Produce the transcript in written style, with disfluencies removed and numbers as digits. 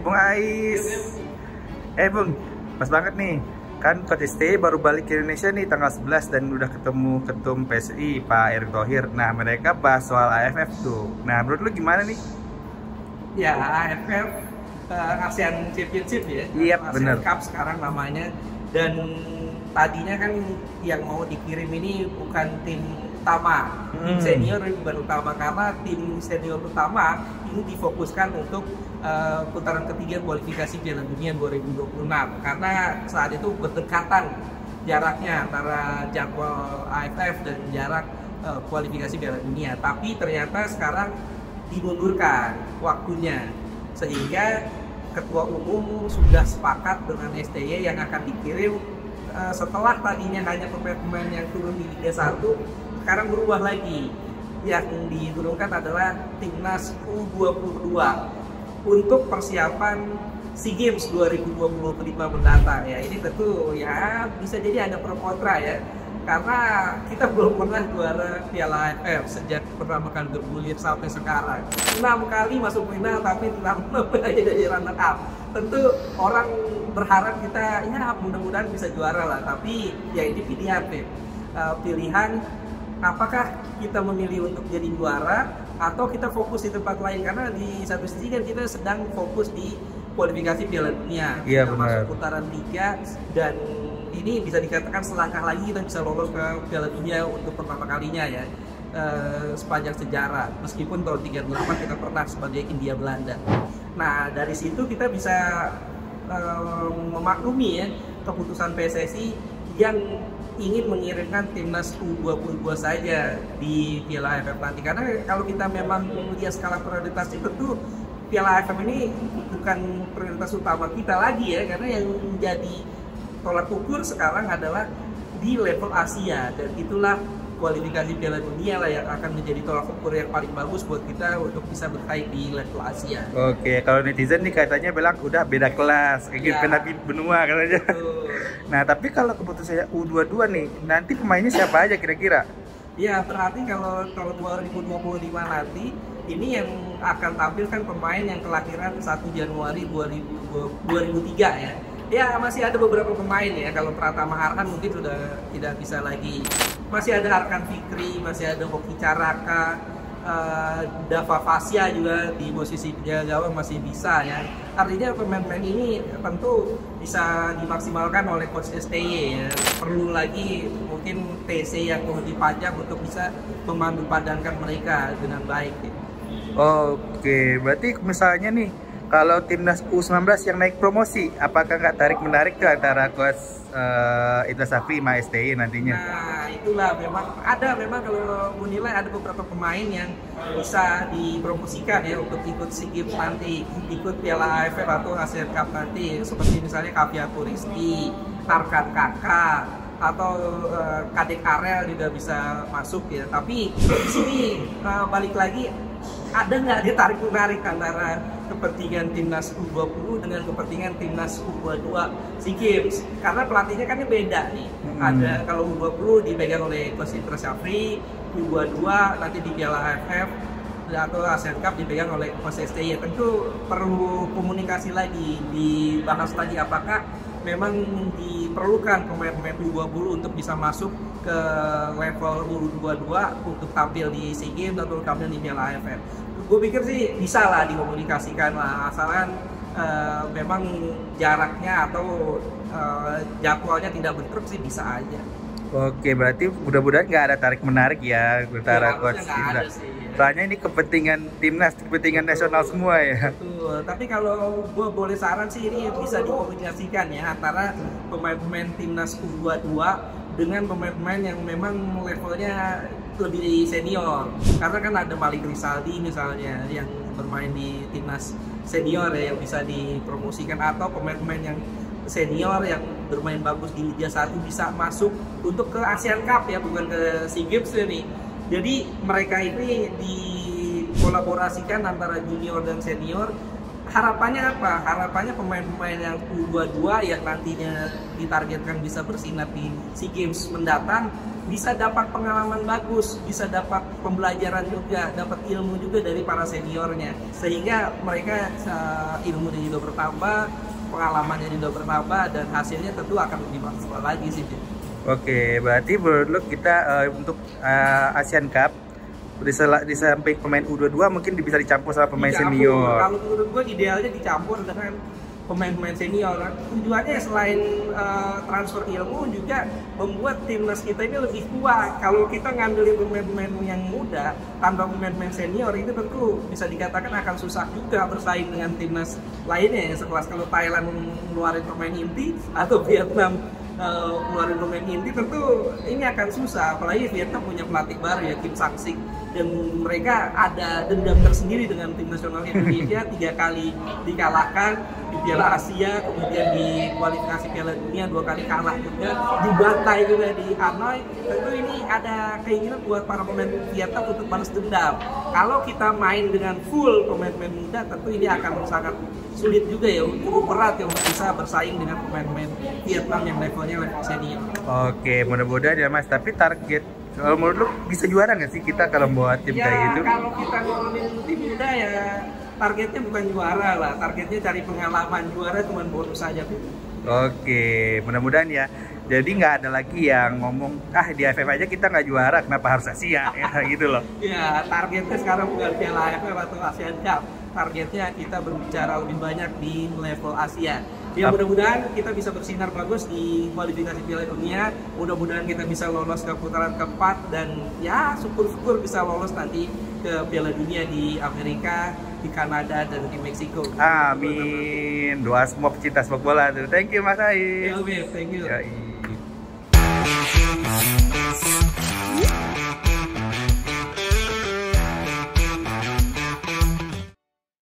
Bung Ais. Bung, pas banget nih. Kan Coach STY baru balik ke Indonesia nih tanggal 11 dan udah ketemu Ketum PSI Pak Erick Thohir. Nah, mereka bahas soal AFF tuh. Nah, menurut lu gimana nih? Ya, AFF ASEAN Championship ya. Iya, benar. Cup sekarang namanya. Dan tadinya kan yang mau dikirim ini bukan tim utama, tim senior bukan utama, karena tim senior utama ini difokuskan untuk putaran ketiga kualifikasi Piala Dunia 2026 karena saat itu berdekatan jaraknya antara jadwal AFF dan jarak kualifikasi Piala Dunia. Tapi ternyata sekarang dimundurkan waktunya sehingga Ketua Umum sudah sepakat dengan STY yang akan dikirim setelah tadinya hanya pemain-pemain yang turun di Liga 1, sekarang berubah lagi. Yang diturunkan adalah Timnas U22 untuk persiapan SEA Games 2025 mendatang ya. Ini tentu ya bisa jadi ada pro kontra ya. Karena kita belum pernah juara Piala AFF sejak pertama kali bergulir sampai sekarang. 6 kali masuk final tapi 6 aja jadi runner up. Tentu orang berharap kita ya mudah-mudahan bisa juara lah. Tapi ya ini pilihan pilihan apakah kita memilih untuk jadi juara atau kita fokus di tempat lain, karena di satu sisi kan kita sedang fokus di kualifikasi Piala Dunia. Iya, kita masuk putaran 3 dan ini bisa dikatakan selangkah lagi kita bisa lolos ke Piala Dunia untuk pertama kalinya ya sepanjang sejarah, meskipun tahun 38 kita pernah sebagai India Belanda. Nah dari situ kita bisa memaklumi ya keputusan PSSI yang ingin mengirimkan timnas U22 saja di Piala AFF nanti, karena kalau kita memang melihat skala prioritas itu tentu Piala AFF ini bukan prioritas utama kita lagi ya, karena yang menjadi tolak ukur sekarang adalah di level Asia, dan itulah kualifikasi Piala Dunia lah yang akan menjadi tolak ukur yang paling bagus buat kita untuk bisa bersaing di level Asia. Oke, kalau netizen nih katanya bilang udah beda kelas, kayak gitu, beda benua katanya. Nah, tapi kalau keputusannya U22 nih, nanti pemainnya siapa aja kira-kira? Ya, berarti kalau 2025 nanti ini yang akan tampil kan pemain yang kelahiran 1 Januari 2003 ya. Ya masih ada beberapa pemain ya, kalau Pratama Arhan mungkin sudah tidak bisa lagi. Masih ada Arkan Fikri, masih ada Hoki Caraka, Dava Fasya juga di posisi gawang masih bisa ya. Artinya pemain-pemain ini tentu bisa dimaksimalkan oleh Coach STY ya. Perlu lagi mungkin TC yang lebih panjang untuk bisa memandu-padankan mereka dengan baik ya. Oke, berarti misalnya nih kalau timnas U19 yang naik promosi, apakah nggak tarik-menarik tuh antara Coach Indra Safri sama STY nantinya? Nah, itulah memang kalau menilai ada beberapa pemain yang bisa dipromosikan ya untuk ikut SEA Games nanti, ikut Piala AFF atau ASEAN Cup nanti, seperti misalnya Kavia Turisti, Arkan Kakak, atau Kadek Arel juga bisa masuk ya. Tapi di sini balik lagi, ada nggak dia tarik menarik antara kepentingan timnas U20 dengan kepentingan timnas U22 SEA Games, karena pelatihnya kan beda nih. Ada kalau U20 dipegang oleh Coach Indra Safri, U22 nanti di Piala AFF atau ASEAN Cup dipegang oleh Coach STY. Tentu perlu komunikasi lagi, dibahas lagi apakah memang diperlukan pemain-pemain U20 untuk bisa masuk ke level U22 untuk tampil di SEA Games atau tampil di Piala AFF. Gue pikir sih bisa lah dikomunikasikan lah, asalkan memang jaraknya atau jadwalnya tidak bentrok sih bisa aja. Oke, berarti mudah-mudahan nggak ada tarik-menarik ya antara Coach Indra. Soalnya ini kepentingan timnas, kepentingan nasional semua ya. Betul, tapi kalau gue boleh saran sih ini bisa dikomunikasikan ya antara pemain-pemain timnas U22 dengan pemain-pemain yang memang levelnya lebih senior, karena kan ada Malik Rizaldi misalnya yang bermain di timnas senior ya, yang bisa dipromosikan, atau pemain-pemain yang senior yang bermain bagus di Liga 1 bisa masuk untuk ke ASEAN Cup ya, bukan ke SEA Games nih. Jadi mereka ini dikolaborasikan antara junior dan senior. Harapannya apa? Harapannya pemain-pemain yang U22 yang nantinya ditargetkan bisa bersinar di SEA Games mendatang bisa dapat pengalaman bagus, bisa dapat pembelajaran juga, dapat ilmu juga dari para seniornya, sehingga mereka ilmunya juga bertambah, pengalamannya juga bertambah, dan hasilnya tentu akan lebih maksimal lagi sih. Oke, berarti menurut lu kita untuk Asian Cup di samping pemain U22 mungkin bisa dicampur sama pemain senior. Kalau menurut gue idealnya dicampur dengan pemain-pemain senior. Tujuannya selain transfer ilmu juga membuat timnas kita ini lebih kuat. Kalau kita ngandelin pemain-pemain yang muda tanpa pemain-pemain senior, itu tentu bisa dikatakan akan susah juga bersaing dengan timnas lainnya yang sekelas kalau Thailand ngeluarin pemain inti atau Vietnam ngeluarin pemain inti, tentu ini akan susah. Apalagi Vietnam punya pelatih baru ya, Kim Sang-sik, dan mereka ada dendam tersendiri dengan tim nasional Indonesia. 3 kali dikalahkan di Piala Asia, kemudian di kualifikasi Piala Dunia 2 kali kalah juga, dibantai juga di Hanoi. Tentu ini ada keinginan buat para pemain Vietnam untuk balas dendam. Kalau kita main dengan full pemain-pemain muda, tentu ini akan sangat sulit juga ya, cukup berat ya untuk bisa bersaing dengan pemain-pemain Vietnam yang level senior. Oke, mudah-mudahan ya Mas. Tapi target, kalau menurut lu bisa juara nggak sih kita kalau buat tim kayak gitu? Ya kalau kita ngomongin tim muda ya targetnya bukan juara lah, targetnya cari pengalaman. Juara cuma bonus saja tuh. Oke, mudah-mudahan ya. Jadi nggak ada lagi yang ngomong, di AFF aja kita nggak juara, kenapa harus Asia? Ya gitu loh. Ya, targetnya sekarang bukan Piala AFF atau Asian Cup. Targetnya kita berbicara lebih banyak di level Asia. Ya mudah-mudahan kita bisa bersinar bagus di kualifikasi Piala Dunia. Mudah-mudahan kita bisa lolos ke putaran keempat, dan ya syukur-syukur bisa lolos nanti ke Piala Dunia di Amerika, di Kanada, dan di Meksiko. Amin. Doa semua pecinta sepak bola. Thank you Mas Aim. Thank you.